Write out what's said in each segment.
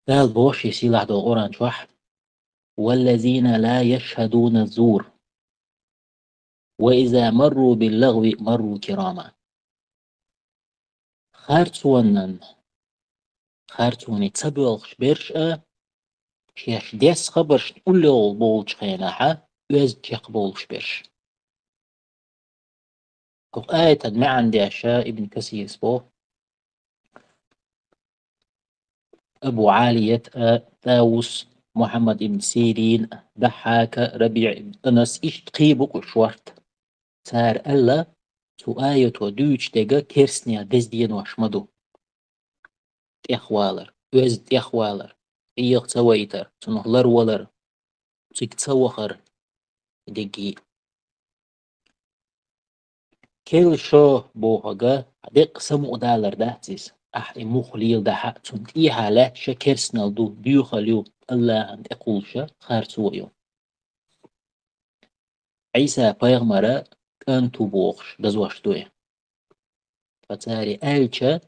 قال بوش يسيل عدو القرآن شوح والذين لا يشهدون الزور وإذا مروا باللغو مروا كراما خارتوني تسبيلش برش شيش ديس خبرش أولي بولش خيناحا يز تيقبولش برش كوك آية ما عندي أشياء ابن كثير سبو أبو عالية طاووس محمد ابن سيرين ضحاك ربيع ابن أنس إيش تقيبك وشورت صار ألا تو آية ودوش دقا كيرسنيا دز دين واشمدو تيخوالر يز تيخوالر إيق تويتر تنهلر ولر تيك توخر دقي كل شو بوهجا دق سمو دالر داتيس إمو خليل دحا تنت إي حالة شا كيرسنال دو بيو خليو الله عند أقول شا خارتو يوم عيسى بيغمرة أنتو بوخش دزوش دوية فتاري ألشا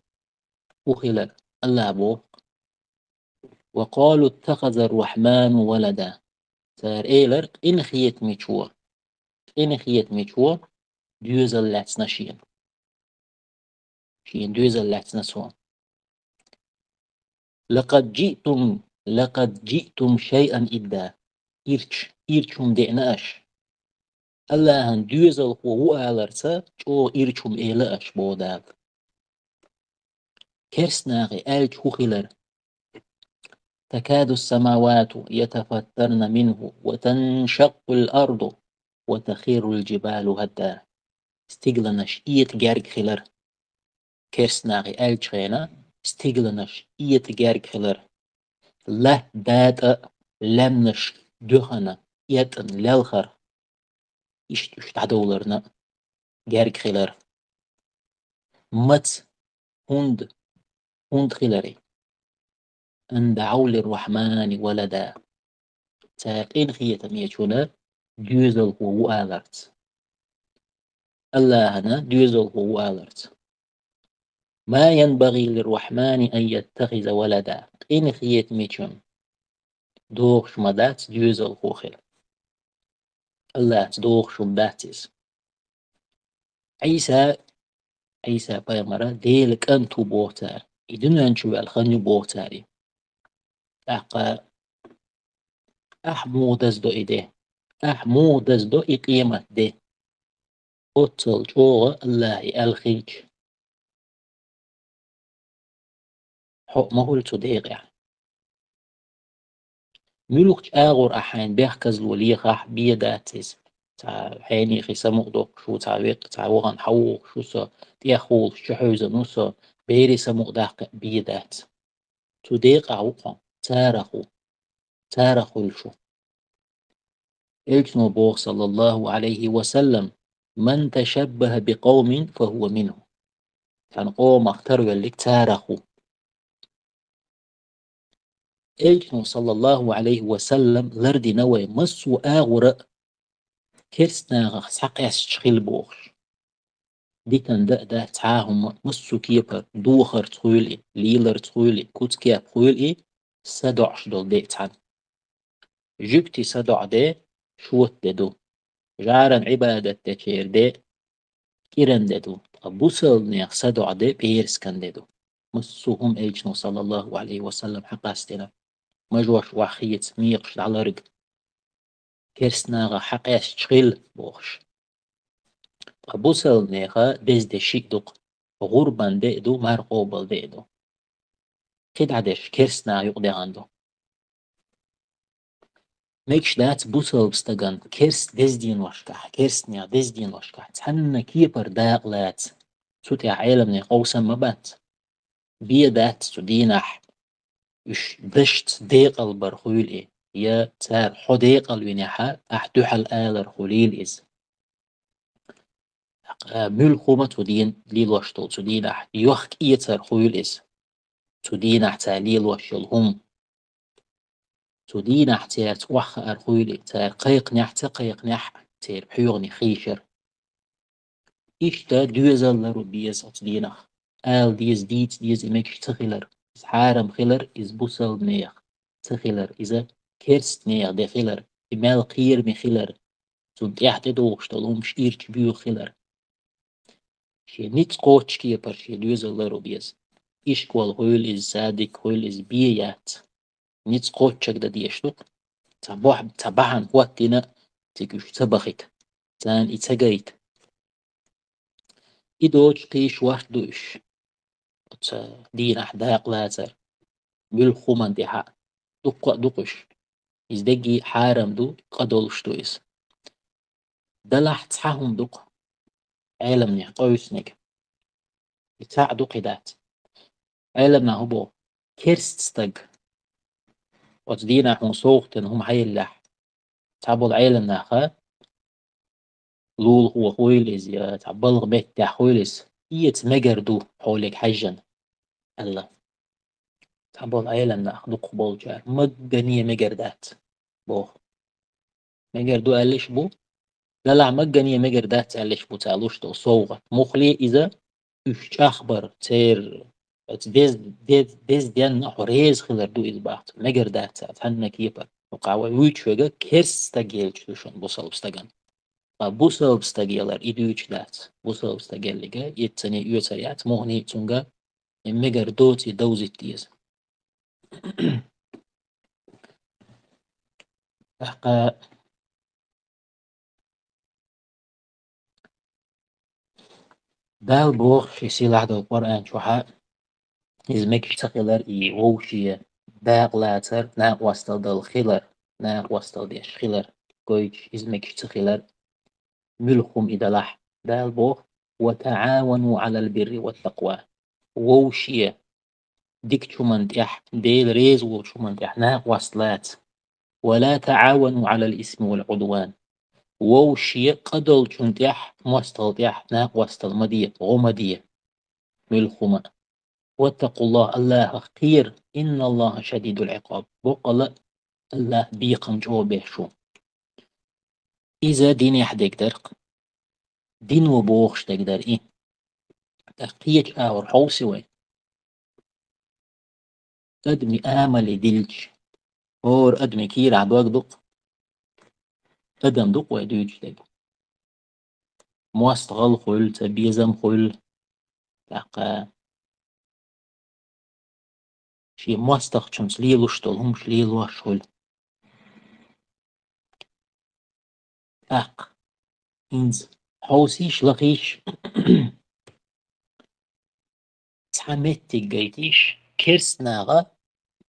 وخلال الله بوخ وقالوا اتخذ الرحمن ولدا تار إيلر إن خيت ميشوا دوزل لاتسنا شين دوزل لاتسنا سوان لقد جئتم شيئا إدا إرشم دعناش الله هن دوزل هو آلرسا جو إرشم إيلاش بوداد كرسناغي ألج خلر تكاد السماوات يتفطرن منه وتنشق الأرض وتخير الجبال هدا استيغلنش إيت جارج خلر كرسناغي ألج خينا استيغلنش إيت جارج خلر لا داتا لمنش دهنا يتن للخر إشت عدولرنا جارج خلر مت هند خلري أن دعوا للرحمن ولدا ساقين خية ميشونا دوزل هو آلرت الله هنا دوزل هو آلرت ما ينبغي للرحمن أن يتخذ ولدا إن خية ميشون دوغ شمدات دوزل هو خير الله دوغ شمداتيس عيسى بيمرا ديلك أنتو بوتار إدن أنشو الخنو بوتاري أحمودز دو إده أحمودز دو إقيمة ده أطل جوغ الله الخيج حق مهول تديغ يعني ملوك آغر أحين بيحكز لوليخ أح بيداتيز تا حيني خي سمقدوك شو تعويق تعوغن حوق شو سا تيخول شحوز نوسا بيري سمقداق بيدات تديغ عوقا تارخو الشو إلجنو بوغ صلى الله عليه وسلم من تشبه بقوم فهو منه كان قوم اختاروا يليك تارخو إلجنو صلى الله عليه وسلم لردي نوي مسو آغر كيرسنا حق يسشخيل بوغش دي كان دا تعاهم مسو كيبر دوخر تخولي ليلر تخولي كوت كياب تخولي سدعش دول دي تعان جبتي سدع دي شوت دو جارن عبادة تشير دي كيرن دو أبوسل نيخ سدع دي بيرس كان دو مسوهم إلجنو صلى الله عليه وسلم حقاستنا مجوش وحيت ميقش على رق كرسنا حقاس تشغيل بوخش أبوسل نيخا دز دي شيك دوق غربان دو مرقوبل دو كد عدش كرسنا يقضي عنده ميكش دات بوسل بستغن كرس دز دين وشكح كرسنيا دز دين وشكح تحنا كيبر داقلات سوتي عالم نيقوسا مبات بيدات تدينح يش دشت ديقل برخويل يا تار حديقل وينحا أحدوح الآلر خليل إز ملخومة تدين ليل وشتل تدينح يوخك إيتر خويل إز تدينح تاليل وشلهم تدينح تار توخ أرخويل تار قيق نح تقيق نح تار بحيغني خيشر إشتا دوزل لرو بيز تدينح آل ديز ديت ديز إمكش تغيلر حارم خلر إز بوسل نيخ تخلر إذا كيرست نيخ دي خلر إمال قير مي خلر زود إحت دوغ شتلهم شير كبيو خلر شي نيت قوتش كي برشي ليوز اللارو بيز إشكوال هويل إز سادك هويل إز بيات نيت قوتشك دا ديشتو تبوح تبعن وقتنا تكوش تبخيت تان إتساقيت إدوش قيش واحد دوش دين أحداق لاتر بالخومن دي حق دقش إزدقي حارم دو قدولش دويس دلح تحهم دق عالمني قويسنك يتاع دقيدات عالمنا هبو كيرست ستق وتدينا حون صوغتن هم حي اللح تعبو العالمنا خا لول هو خويلز يا تعبلغ بيت تاع خويلز إيت مجردو حولك حجن الله تعبو العالمنا دق بولجار مجنية مجردات بو مجردو قالش بو لا لا مجنية مجردات قالش بو تعلوش تو صوغة مخلي إذا üç أخبر تير ديز ديان نحو ريز خلر دو إزباحت مجر دات ساعت هننا كيبر وقاوة ويتش وغا كيرس تاقيل شوشون بوصل بستاقان بوصل بستاقيلر إدويتش دات بوصل بستاقيل لغا يتساني يوتسريات مغني تونغا مجر دوتي دوزي تيز أحقا دال بوغ في سيلاح دو القرآن شوحا إزمكش تخلر إي ووشية باق لاتر ناق واستل دل خلر ناق واستل ديش خلر كويتش إزمكش تخلر ملخم إدلح دال بوغ وتعاونوا على البر والتقوى ووشية ديك شمنت إح ديل ريز وشمنت إح ناق واستلات ولا تعاونوا على الإثم والعدوان ووشية قدل شنت إح مواستل إح ناق واستل مدية غمدية ملخمة واتقوا الله الله خير إن الله شديد العقاب بقل الله بيقم جوابه شو إذا دين يحدك درق دين وبوخش تقدر إيه تقيج آور حوسي وين أدمي آمل دلج اور أدمي كير عدواك دق أدم دق ويدوج تق مواستغل خل تبيزم خل تقا شي مواستغ شمس ليل وشتل همش ليل وش خل أق إنز حوسيش لقيش تحمتك جيتيش كيرس ناغا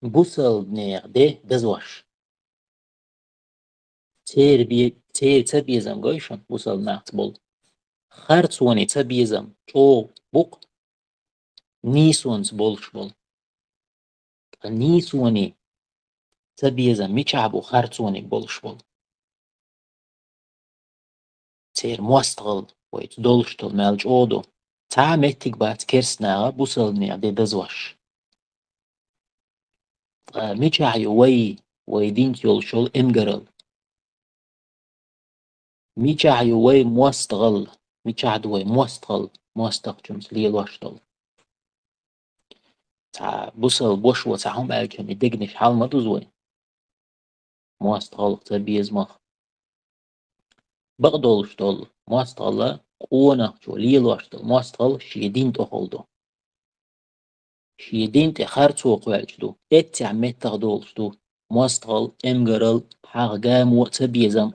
بوصل نيغ دي دزوش تير تبيزم جويشن بوصل ناغت بول خرطوني تبيزم تو بوق نيسونز بولش بول نيسوني تبيزم ميشعبو خرطوني بولش بول تير مواستغل ويت دولشتل مالج اودو تعمتك بات كيرسناغا بوصل نيغ دي دزوش ميشعي ويدينت يولشول امجرل ميشعي موستغل ميشعد موستغ جمس ليل واشتل تا بوصل بوش وتاهم الكم يدقنش حال ما دوزوي موستغل تبيز مخ بغدولشتل موستغل قونا جو ليل واشتل موستغل شيدين تخلدو شيدين تخرطو قوالجدو اتع متغدولشدو موستغل امجرل حاغام وتبيزم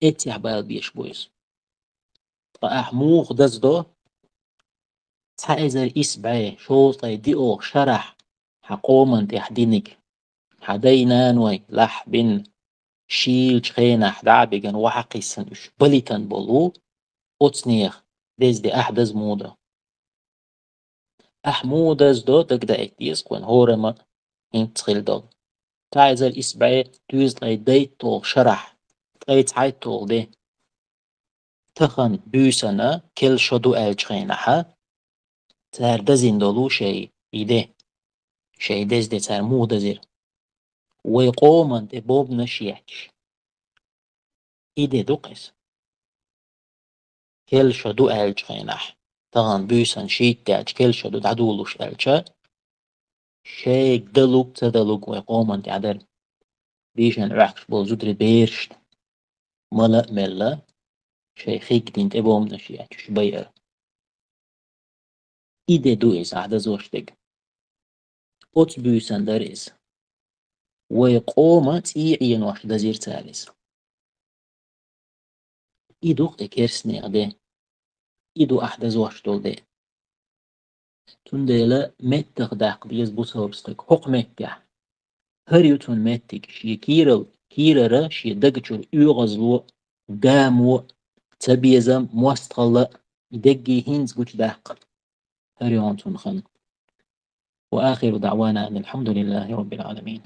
اتع بالبيش بويز فأحموخ دزدو تايزر إسبعي شوطي ديو شرح حقومن تحدينك حدينان وي لح بن شيل خينا حدعبجن وحقيسن إش بليتن بلو أتنيخ دي أحدز مودا أحمودز دو تقدا إكتيس كون هورما إنت خلدو تايزر إسبعي دوز لي ديتو شرح تايت عيتو دي تخن بوسنا كل شدو ألجخينها تار دزين دولو شي إيده شي دز دي تار مو دزير ويقومن دي بوب نشيحش إيده دوقس كل شدو ألجخينح تغن بوسن شيت تاج كل شدو دعدولوش ألجا شيك دلوك تدلوك ويقوم أنت عدل بيشان رعكش بوزودر بيرش ملا ملا شيخيك دين تبوم نشي شبير إيدي دوئس عدا زوشتك أوت بيسان داريس ويقوم تيعين واحدة زير تاليس إيدوك إكيرسني أدي إيدو أحدى زوشتول دي تنديلا متق داق بيز بوسوبستك حق مكح هريوتون متك شي كيرل شي دقشور يغزلو قامو تبيزم موستغل يدقي هينز قوش داق هريوانتون خن وآخر دعوانا أن الحمد لله رب العالمين.